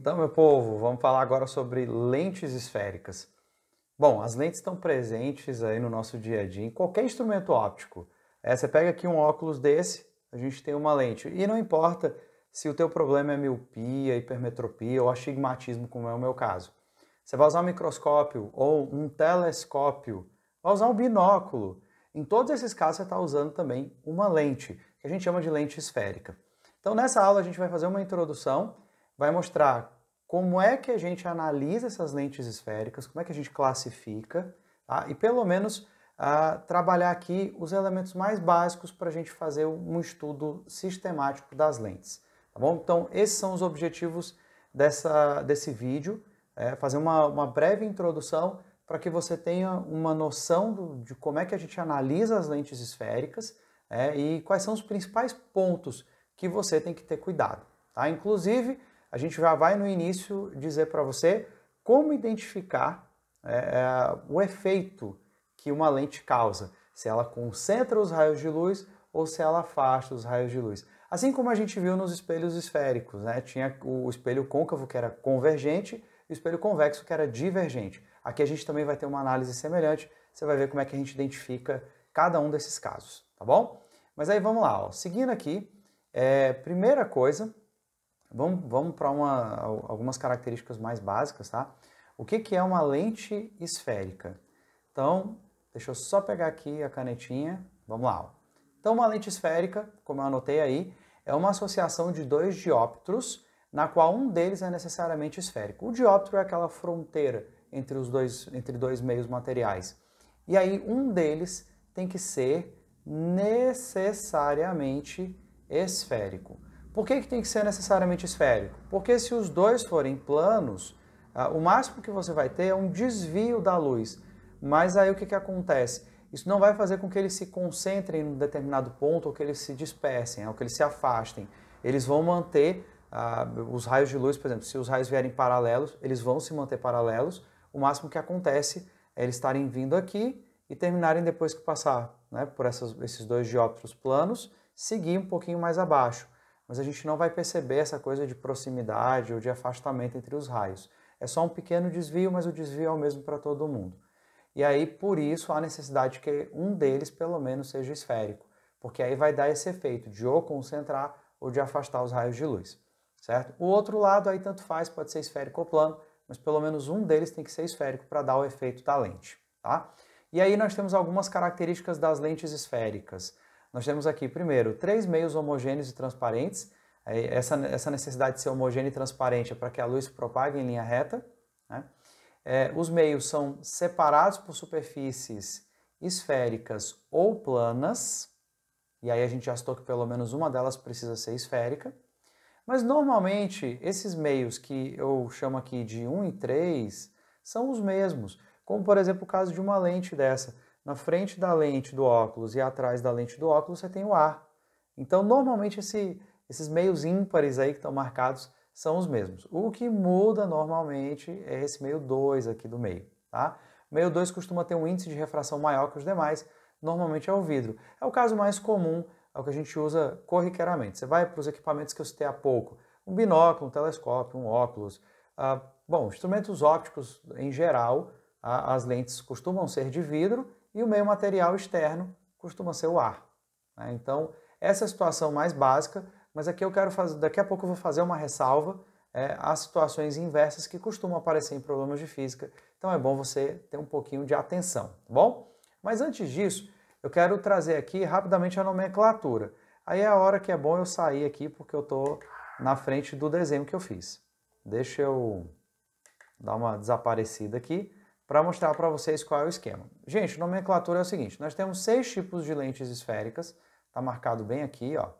Então, meu povo, vamos falar agora sobre lentes esféricas. Bom, as lentes estão presentes aí no nosso dia a dia, em qualquer instrumento óptico. Você pega aqui um óculos desse, a gente tem uma lente. E não importa se o teu problema é miopia, hipermetropia ou astigmatismo, como é o meu caso. Você vai usar um microscópio ou um telescópio, vai usar um binóculo. Em todos esses casos, você está usando também uma lente, que a gente chama de lente esférica. Então, nessa aula, a gente vai fazer uma introdução, vai mostrar como é que a gente analisa essas lentes esféricas, como é que a gente classifica, tá? E pelo menos trabalhar aqui os elementos mais básicos para a gente fazer um estudo sistemático das lentes, tá bom? Então, esses são os objetivos desse vídeo, fazer uma breve introdução para que você tenha uma noção de como é que a gente analisa as lentes esféricas e quais são os principais pontos que você tem que ter cuidado, tá? Inclusive, a gente já vai no início dizer para você como identificar o efeito que uma lente causa, se ela concentra os raios de luz ou se ela afasta os raios de luz. Assim como a gente viu nos espelhos esféricos, né? Tinha o espelho côncavo que era convergente e o espelho convexo que era divergente. Aqui a gente também vai ter uma análise semelhante, você vai ver como é que a gente identifica cada um desses casos, tá bom? Mas aí vamos lá, ó. Seguindo aqui, primeira coisa, vamos para algumas características mais básicas, tá? O que é uma lente esférica? Então, deixa eu só pegar aqui a canetinha, vamos lá. Ó. Então, uma lente esférica, como eu anotei aí, é uma associação de dois dióptros, na qual um deles é necessariamente esférico. O dióptro é aquela fronteira entre dois meios materiais. E aí, um deles tem que ser necessariamente esférico. Por que tem que ser necessariamente esférico? Porque se os dois forem planos, o máximo que você vai ter é um desvio da luz. Mas aí o que acontece? Isso não vai fazer com que eles se concentrem em um determinado ponto ou que eles se dispersem, ou que eles se afastem. Eles vão manter os raios de luz, por exemplo, se os raios vierem paralelos, eles vão se manter paralelos. O máximo que acontece é eles estarem vindo aqui e terminarem depois que passar, né, por esses dois dióptros planos, seguir um pouquinho mais abaixo. Mas a gente não vai perceber essa coisa de proximidade ou de afastamento entre os raios. É só um pequeno desvio, mas o desvio é o mesmo para todo mundo. E aí, por isso, há necessidade que um deles, pelo menos, seja esférico, porque aí vai dar esse efeito de ou concentrar ou de afastar os raios de luz, certo? O outro lado aí tanto faz, pode ser esférico ou plano, mas pelo menos um deles tem que ser esférico para dar o efeito da lente, tá? E aí nós temos algumas características das lentes esféricas. Nós temos aqui, primeiro, 3 meios homogêneos e transparentes. Essa necessidade de ser homogêneo e transparente é para que a luz se propague em linha reta. Né? Os meios são separados por superfícies esféricas ou planas. E aí a gente já citou que pelo menos uma delas precisa ser esférica. Mas normalmente esses meios que eu chamo aqui de 1 e 3 são os mesmos. Como por exemplo o caso de uma lente dessa. Na frente da lente do óculos e atrás da lente do óculos você tem o ar. Então, normalmente, esses meios ímpares aí que estão marcados são os mesmos. O que muda normalmente é esse meio 2 aqui do meio. Tá? O meio 2 costuma ter um índice de refração maior que os demais, normalmente é o vidro. É o caso mais comum, é o que a gente usa corriqueiramente. Você vai para os equipamentos que eu citei há pouco, um binóculo, um telescópio, um óculos. Bom, instrumentos ópticos em geral, as lentes costumam ser de vidro, e o meio material externo costuma ser o ar. Né? Então, essa é a situação mais básica, mas aqui eu quero fazer, daqui a pouco eu vou fazer uma ressalva às situações inversas que costumam aparecer em problemas de física. Então é bom você ter um pouquinho de atenção, tá bom? Mas antes disso, eu quero trazer aqui rapidamente a nomenclatura. Aí é a hora que é bom eu sair aqui, porque eu estou na frente do desenho que eu fiz. Deixa eu dar uma desaparecida aqui, para mostrar para vocês qual é o esquema. Gente, nomenclatura é o seguinte, nós temos 6 tipos de lentes esféricas, está marcado bem aqui, ó.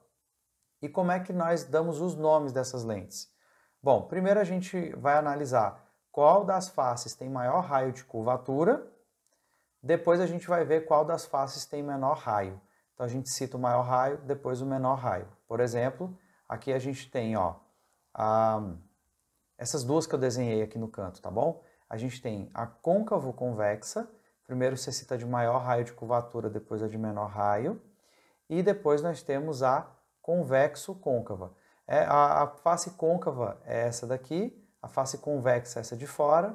E como é que nós damos os nomes dessas lentes? Bom, primeiro a gente vai analisar qual das faces tem maior raio de curvatura, depois a gente vai ver qual das faces tem menor raio. Então a gente cita o maior raio, depois o menor raio. Por exemplo, aqui a gente tem, ó, essas duas que eu desenhei aqui no canto, tá bom? A gente tem a côncavo-convexa, primeiro você cita de maior raio de curvatura, depois a de menor raio, e depois nós temos a convexo-côncava. A face côncava é essa daqui, a face convexa, essa de fora,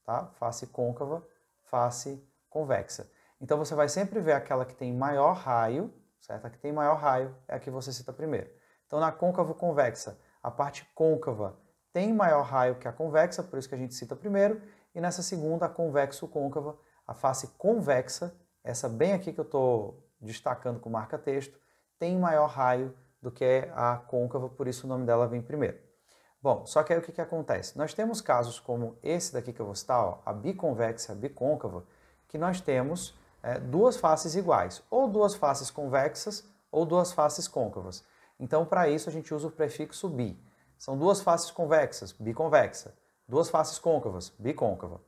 tá? Face côncava, face convexa. Então você vai sempre ver aquela que tem maior raio, certo? A que tem maior raio é a que você cita primeiro. Então na côncavo-convexa, a parte côncava tem maior raio que a convexa, por isso que a gente cita primeiro, e nessa segunda, a convexo-côncava, a face convexa, essa bem aqui que eu estou destacando com marca-texto, tem maior raio do que a côncava, por isso o nome dela vem primeiro. Bom, só que aí o que acontece? Nós temos casos como esse daqui que eu vou citar, ó, a biconvexa e a bicôncava, que nós temos duas faces iguais, ou duas faces convexas ou duas faces côncavas. Então, para isso, a gente usa o prefixo bi. São duas faces convexas, biconvexa, duas faces côncavas, bicôncava.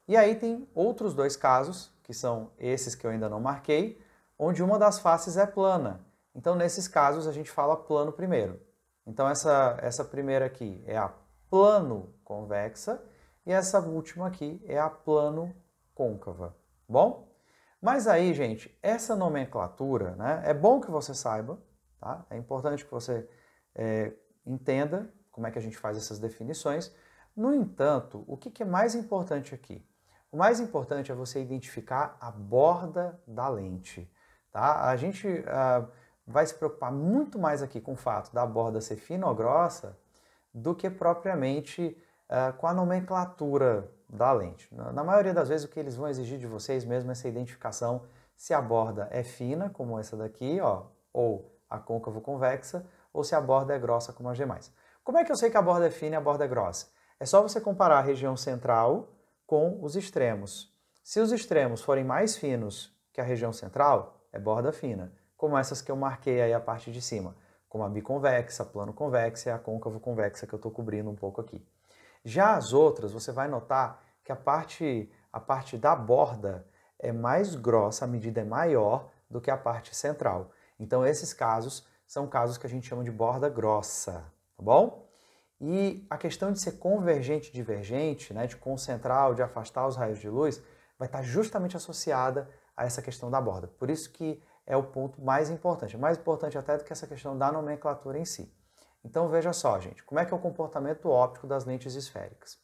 E aí tem outros dois casos, que são esses que eu ainda não marquei, onde uma das faces é plana. Então, nesses casos, a gente fala plano primeiro. Então, essa primeira aqui é a plano convexa e essa última aqui é a plano côncava. Bom? Mas aí, gente, essa nomenclatura, né, é bom que você saiba, tá? É importante que você entenda como é que a gente faz essas definições. No entanto, o que é mais importante aqui? O mais importante é você identificar a borda da lente. Tá? A gente vai se preocupar muito mais aqui com o fato da borda ser fina ou grossa do que propriamente com a nomenclatura da lente. Na maioria das vezes o que eles vão exigir de vocês mesmo é essa identificação se a borda é fina, como essa daqui, ó, ou a côncavo convexa, ou se a borda é grossa, como as demais. Como é que eu sei que a borda é fina e a borda é grossa? É só você comparar a região central com os extremos. Se os extremos forem mais finos que a região central, é borda fina, como essas que eu marquei aí a parte de cima, como a biconvexa, a plano convexa e a côncavo convexa que eu estou cobrindo um pouco aqui. Já as outras, você vai notar que a parte da borda é mais grossa, a medida é maior do que a parte central. Então esses casos são casos que a gente chama de borda grossa, tá bom? E a questão de ser convergente e divergente, né, de concentrar ou de afastar os raios de luz, vai estar justamente associada a essa questão da borda. Por isso que é o ponto mais importante até do que essa questão da nomenclatura em si. Então veja só, gente, como é que é o comportamento óptico das lentes esféricas?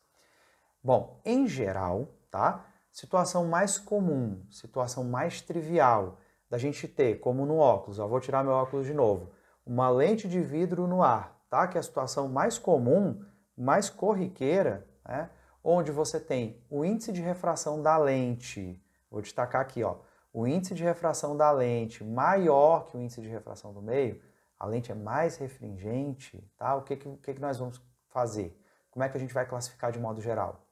Bom, em geral, tá? Situação mais comum, situação mais trivial da gente ter, como no óculos, eu vou tirar meu óculos de novo, uma lente de vidro no ar, tá? Que é a situação mais comum, mais corriqueira, né? Onde você tem o índice de refração da lente, vou destacar aqui, ó, o índice de refração da lente maior que o índice de refração do meio, a lente é mais refringente, tá? O que nós vamos fazer? Como é que a gente vai classificar de modo geral?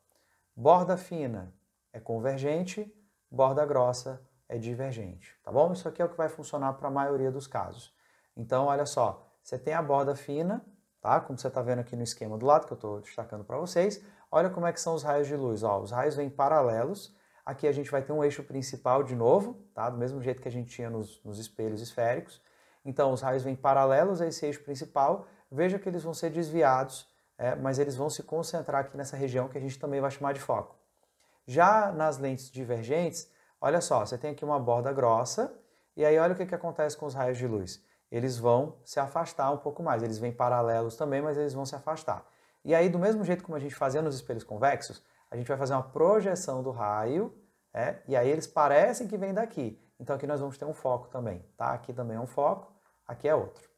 Borda fina é convergente, borda grossa é divergente, tá bom? Isso aqui é o que vai funcionar para a maioria dos casos. Então, olha só, você tem a borda fina, tá? Como você está vendo aqui no esquema do lado, que eu estou destacando para vocês. Olha como é que são os raios de luz. Ó, os raios vêm paralelos. Aqui a gente vai ter um eixo principal de novo, tá? Do mesmo jeito que a gente tinha nos espelhos esféricos. Então, os raios vêm paralelos a esse eixo principal. Veja que eles vão ser desviados, mas eles vão se concentrar aqui nessa região que a gente também vai chamar de foco. Já nas lentes divergentes, olha só, você tem aqui uma borda grossa, e aí olha o que acontece com os raios de luz. Eles vão se afastar um pouco mais, eles vêm paralelos também, mas eles vão se afastar. E aí, do mesmo jeito como a gente fazia nos espelhos convexos, a gente vai fazer uma projeção do raio, e aí eles parecem que vêm daqui. Então aqui nós vamos ter um foco também, tá? Aqui também é um foco, aqui é outro.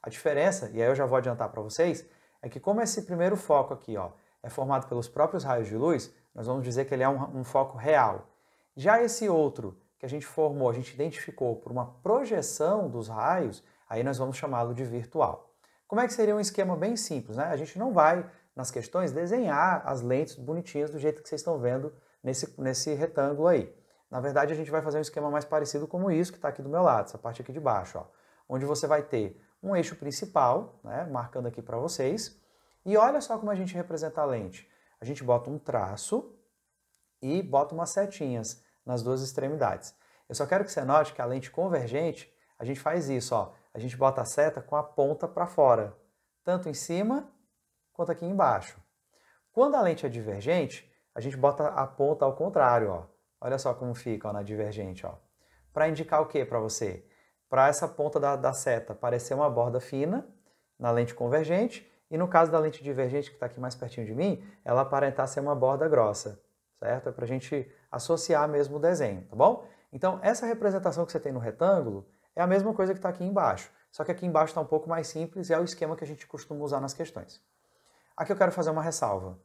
A diferença, e aí eu já vou adiantar para vocês, é que como esse primeiro foco aqui, ó, é formado pelos próprios raios de luz, nós vamos dizer que ele é um foco real. Já esse outro que a gente formou, a gente identificou por uma projeção dos raios, aí nós vamos chamá-lo de virtual. Como é que seria um esquema bem simples, né? A gente não vai, nas questões, desenhar as lentes bonitinhas do jeito que vocês estão vendo nesse retângulo aí. Na verdade, a gente vai fazer um esquema mais parecido como isso que está aqui do meu lado, essa parte aqui de baixo, ó, onde você vai ter um eixo principal, né, marcando aqui para vocês, e olha só como a gente representa a lente. A gente bota um traço e bota umas setinhas nas duas extremidades. Eu só quero que você note que a lente convergente, a gente faz isso, ó, a gente bota a seta com a ponta para fora, tanto em cima quanto aqui embaixo. Quando a lente é divergente, a gente bota a ponta ao contrário, ó. Olha só como fica, ó, na divergente, ó. Para indicar o que para você? Para essa ponta da seta parecer uma borda fina na lente convergente E no caso da lente divergente, que está aqui mais pertinho de mim, ela aparentar ser uma borda grossa, certo? É para a gente associar mesmo o desenho, tá bom? Então, essa representação que você tem no retângulo é a mesma coisa que está aqui embaixo, só que aqui embaixo está um pouco mais simples e é o esquema que a gente costuma usar nas questões. Aqui eu quero fazer uma ressalva.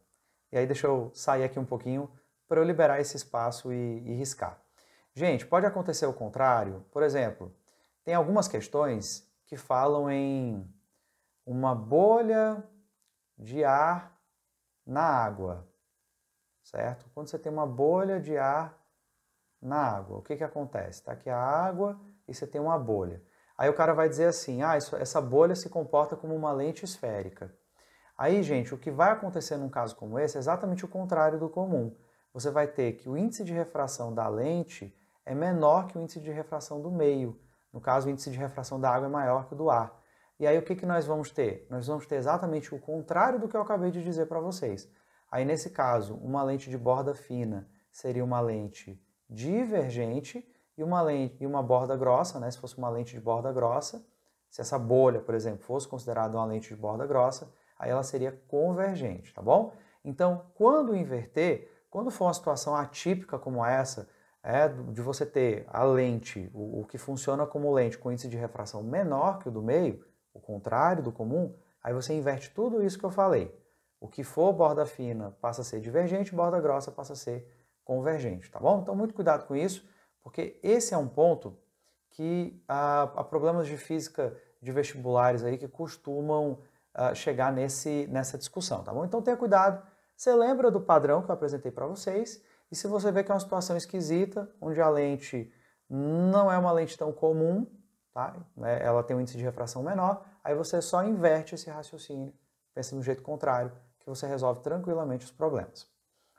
E aí deixa eu sair aqui um pouquinho para eu liberar esse espaço e riscar. Gente, pode acontecer o contrário. Por exemplo, tem algumas questões que falam em uma bolha de ar na água, certo? Quando você tem uma bolha de ar na água, o que que acontece? Está aqui a água e você tem uma bolha. Aí o cara vai dizer assim, essa bolha se comporta como uma lente esférica. Aí, gente, o que vai acontecer num caso como esse é exatamente o contrário do comum. Você vai ter que o índice de refração da lente é menor que o índice de refração do meio. No caso, o índice de refração da água é maior que o do ar. E aí, o que nós vamos ter? Nós vamos ter exatamente o contrário do que eu acabei de dizer para vocês. Aí, nesse caso, uma lente de borda fina seria uma lente divergente e uma borda grossa, né? Se fosse uma lente de borda grossa, se essa bolha, por exemplo, fosse considerada uma lente de borda grossa, aí ela seria convergente, tá bom? Então, quando inverter, quando for uma situação atípica como essa, de você ter a lente, o que funciona como lente com índice de refração menor que o do meio, o contrário do comum, aí você inverte tudo isso que eu falei. O que for borda fina passa a ser divergente, borda grossa passa a ser convergente, tá bom? Então, muito cuidado com isso, porque esse é um ponto que há problemas de física de vestibulares aí que costumam chegar nessa discussão, tá bom? Então tenha cuidado, você lembra do padrão que eu apresentei para vocês, e se você vê que é uma situação esquisita, onde a lente não é uma lente tão comum, tá? Ela tem um índice de refração menor, aí você só inverte esse raciocínio, pensa no jeito contrário, que você resolve tranquilamente os problemas.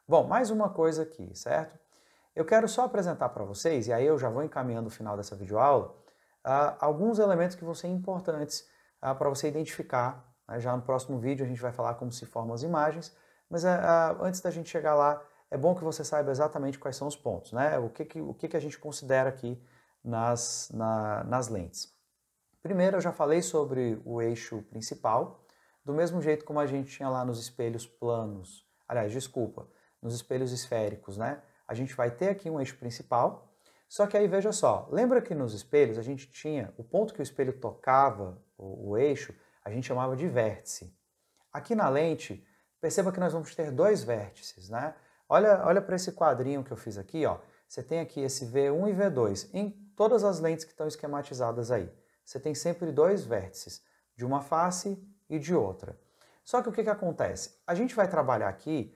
Bom, mais uma coisa aqui, certo? Eu quero só apresentar para vocês, e aí eu já vou encaminhando o final dessa videoaula, alguns elementos que vão ser importantes para você identificar. Já no próximo vídeo a gente vai falar como se formam as imagens, mas antes da gente chegar lá, é bom que você saiba exatamente quais são os pontos, né? O que a gente considera aqui nas lentes. Primeiro, eu já falei sobre o eixo principal, do mesmo jeito como a gente tinha lá nos espelhos planos, aliás, desculpa, nos espelhos esféricos, né? A gente vai ter aqui um eixo principal, só que aí veja só, lembra que nos espelhos a gente tinha o ponto que o espelho tocava, o eixo, a gente chamava de vértice. Aqui na lente, perceba que nós vamos ter dois vértices, né? Olha para esse quadrinho que eu fiz aqui, ó. Você tem aqui esse V1 e V2 em todas as lentes que estão esquematizadas aí. Você tem sempre dois vértices, de uma face e de outra. Só que o que acontece? A gente vai trabalhar aqui,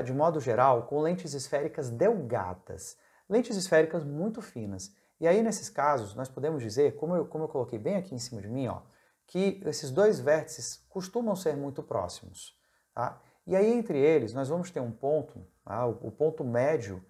de modo geral, com lentes esféricas delgadas, lentes esféricas muito finas. E aí, nesses casos, nós podemos dizer, como eu coloquei bem aqui em cima de mim, ó, que esses dois vértices costumam ser muito próximos. Tá? E aí, entre eles, nós vamos ter um ponto, tá? O ponto médio,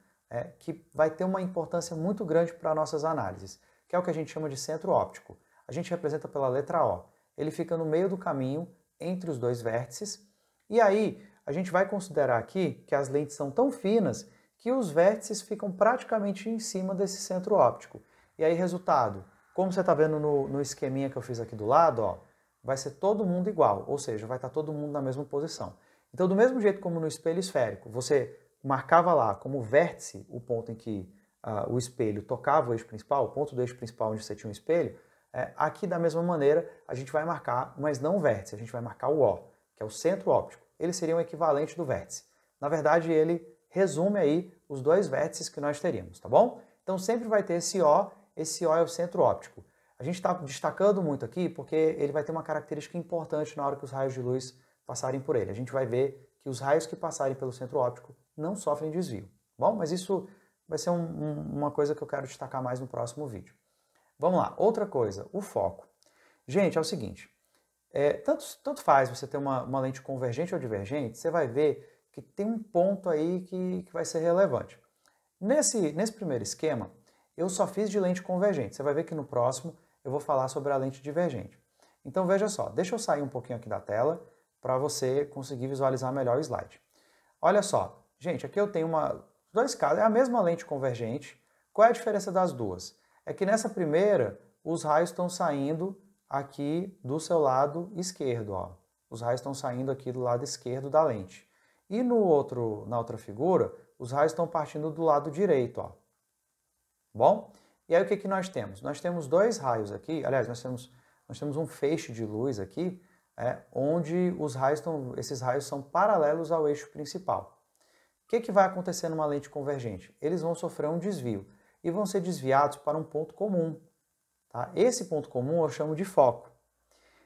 que vai ter uma importância muito grande para nossas análises, que é o que a gente chama de centro óptico. A gente representa pela letra O. Ele fica no meio do caminho entre os dois vértices. E aí, a gente vai considerar aqui que as lentes são tão finas que os vértices ficam praticamente em cima desse centro óptico. E aí, resultado, como você está vendo no esqueminha que eu fiz aqui do lado, ó, vai ser todo mundo igual, ou seja, vai estar todo mundo na mesma posição. Então, do mesmo jeito como no espelho esférico, você marcava lá como vértice o ponto em que o espelho tocava o eixo principal, o ponto do eixo principal onde você tinha um espelho, aqui da mesma maneira a gente vai marcar, mas não o vértice, a gente vai marcar o O, que é o centro óptico. Ele seria um equivalente do vértice. Na verdade, ele resume aí os dois vértices que nós teríamos, tá bom? Então sempre vai ter esse O é o centro óptico. A gente está destacando muito aqui porque ele vai ter uma característica importante na hora que os raios de luz passarem por ele. A gente vai ver que os raios que passarem pelo centro óptico não sofrem desvio. Bom, mas isso vai ser uma coisa que eu quero destacar mais no próximo vídeo. Vamos lá, outra coisa, o foco. Gente, é o seguinte, tanto faz você ter uma lente convergente ou divergente, você vai ver que tem um ponto aí que vai ser relevante. Nesse primeiro esquema, eu só fiz de lente convergente. Você vai ver que no próximo eu vou falar sobre a lente divergente. Então veja só, deixa eu sair um pouquinho aqui da tela para você conseguir visualizar melhor o slide. Olha só, gente, aqui eu tenho dois casos, é a mesma lente convergente. Qual é a diferença das duas? É que nessa primeira, os raios estão saindo aqui do seu lado esquerdo, ó. os raios estão saindo aqui do lado esquerdo da lente. E na outra figura, os raios estão partindo do lado direito, ó. Bom? E aí o que nós temos? Nós temos dois raios aqui, aliás, nós temos um feixe de luz aqui, onde esses raios são paralelos ao eixo principal. O que vai acontecer numa lente convergente? Eles vão sofrer um desvio e vão ser desviados para um ponto comum. Tá? Esse ponto comum eu chamo de foco.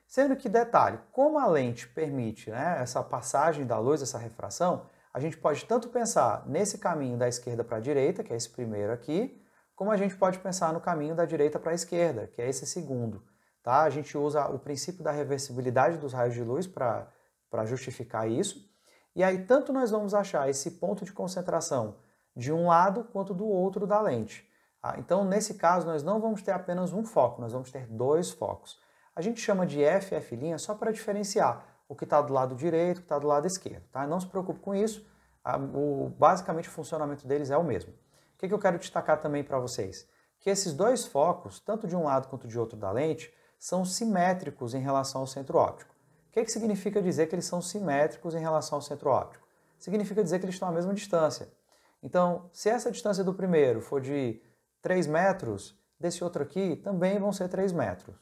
Sendo que, detalhe, como a lente permite, essa passagem da luz, essa refração, a gente pode tanto pensar nesse caminho da esquerda para a direita, que é esse primeiro aqui, como a gente pode pensar no caminho da direita para a esquerda, que é esse segundo. Tá? A gente usa o princípio da reversibilidade dos raios de luz para justificar isso. E aí, tanto nós vamos achar esse ponto de concentração de um lado quanto do outro da lente. Tá? Então, nesse caso, nós não vamos ter apenas um foco, nós vamos ter dois focos. A gente chama de F e F' só para diferenciar o que está do lado direito e o que está do lado esquerdo. Tá? Não se preocupe com isso, basicamente o funcionamento deles é o mesmo. O que eu quero destacar também para vocês? Que esses dois focos, tanto de um lado quanto de outro da lente, são simétricos em relação ao centro óptico. O que significa dizer que eles são simétricos em relação ao centro óptico? Significa dizer que eles estão à mesma distância. Então, se essa distância do primeiro for de 3 metros, desse outro aqui também vão ser 3 metros.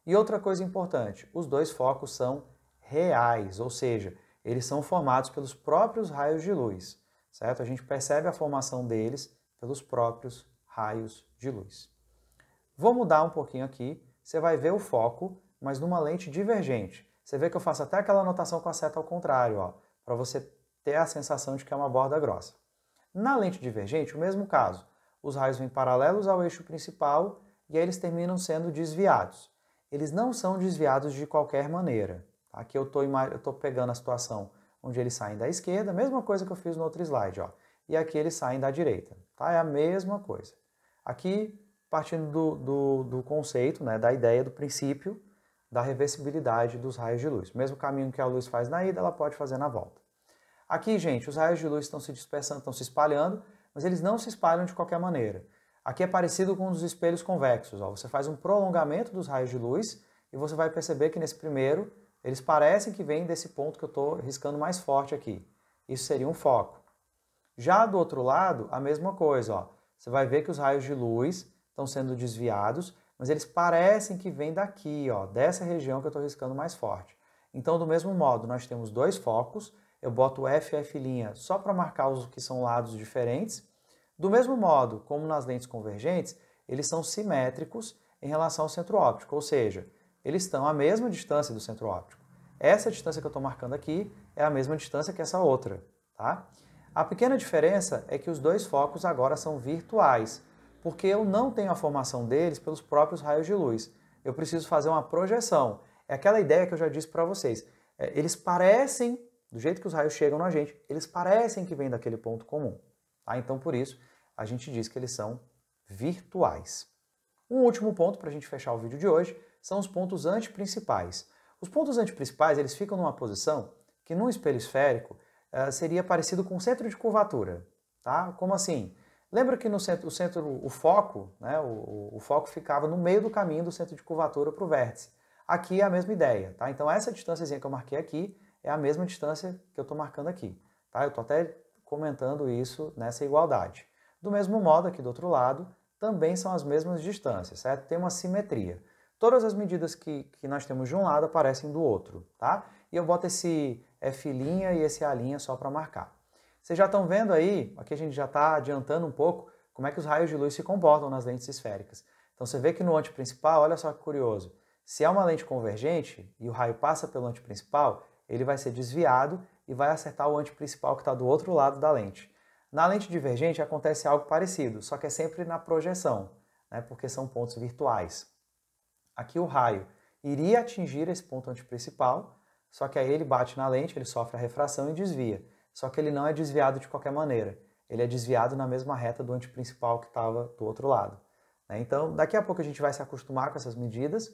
E outra coisa importante, os dois focos são reais, ou seja, eles são formados pelos próprios raios de luz, certo? A gente percebe a formação deles pelos próprios raios de luz. Vou mudar um pouquinho aqui, você vai ver o foco, mas numa lente divergente. Você vê que eu faço até aquela anotação com a seta ao contrário, para você ter a sensação de que é uma borda grossa. Na lente divergente, o mesmo caso. Os raios vêm paralelos ao eixo principal e aí eles terminam sendo desviados. Eles não são desviados de qualquer maneira. Tá? Aqui eu estou pegando a situação onde eles saem da esquerda, a mesma coisa que eu fiz no outro slide. E aqui eles saem da direita. Tá? É a mesma coisa. Aqui, partindo do conceito, da ideia, do princípio da reversibilidade dos raios de luz. O mesmo caminho que a luz faz na ida, ela pode fazer na volta. Aqui, gente, os raios de luz estão se dispersando, estão se espalhando, mas eles não se espalham de qualquer maneira. Aqui é parecido com os espelhos convexos. Você faz um prolongamento dos raios de luz e você vai perceber que nesse primeiro, eles parecem que vêm desse ponto que eu estou riscando mais forte aqui. Isso seria um foco. Já do outro lado, a mesma coisa. Você vai ver que os raios de luz estão sendo desviados, mas eles parecem que vêm daqui, dessa região que eu estou riscando mais forte. Então, do mesmo modo, nós temos dois focos, eu boto F e F' só para marcar os que são lados diferentes. Do mesmo modo, como nas lentes convergentes, eles são simétricos em relação ao centro óptico, ou seja, eles estão à mesma distância do centro óptico. Essa distância que eu estou marcando aqui é a mesma distância que essa outra. Tá? A pequena diferença é que os dois focos agora são virtuais, porque eu não tenho a formação deles pelos próprios raios de luz. Eu preciso fazer uma projeção. É aquela ideia que eu já disse para vocês. Eles parecem, do jeito que os raios chegam na gente, eles parecem que vêm daquele ponto comum. Tá? Então, por isso, a gente diz que eles são virtuais. Um último ponto para a gente fechar o vídeo de hoje são os pontos antiprincipais. Os pontos antiprincipais, eles ficam numa posição que num espelho esférico seria parecido com o centro de curvatura. Tá? Como assim? Lembra que no centro, o foco, o foco ficava no meio do caminho do centro de curvatura para o vértice. Aqui é a mesma ideia. Tá? Então essa distância que eu marquei aqui é a mesma distância que eu estou marcando aqui. Tá? Eu estou até comentando isso nessa igualdade. Do mesmo modo, aqui do outro lado, também são as mesmas distâncias, certo? Tem uma simetria. Todas as medidas que nós temos de um lado aparecem do outro, tá? E eu boto esse F' e esse A' só para marcar. Vocês já estão vendo aí, aqui a gente já está adiantando um pouco, como é que os raios de luz se comportam nas lentes esféricas. Então você vê que no antiprincipal, olha só que curioso, se é uma lente convergente e o raio passa pelo antiprincipal, ele vai ser desviado e vai acertar o antiprincipal que está do outro lado da lente. Na lente divergente acontece algo parecido, só que é sempre na projeção, porque são pontos virtuais. Aqui o raio iria atingir esse ponto antiprincipal, só que aí ele bate na lente, ele sofre a refração e desvia. Só que ele não é desviado de qualquer maneira, ele é desviado na mesma reta do antiprincipal que estava do outro lado. Então, daqui a pouco a gente vai se acostumar com essas medidas.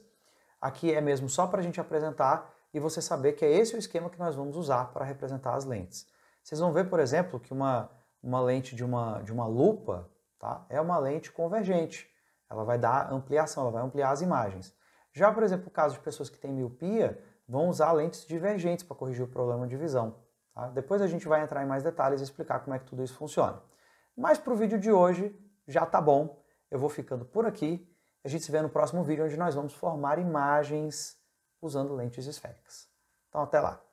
Aqui é mesmo só para a gente apresentar e você saber que é esse o esquema que nós vamos usar para representar as lentes. Vocês vão ver, por exemplo, que uma lente de uma lupa, tá? É uma lente convergente. Ela vai dar ampliação, ela vai ampliar as imagens. Já, por exemplo, o caso de pessoas que têm miopia, vão usar lentes divergentes para corrigir o problema de visão. Tá? Depois a gente vai entrar em mais detalhes e explicar como é que tudo isso funciona. Mas para o vídeo de hoje já tá bom, eu vou ficando por aqui. A gente se vê no próximo vídeo onde nós vamos formar imagens usando lentes esféricas. Então até lá!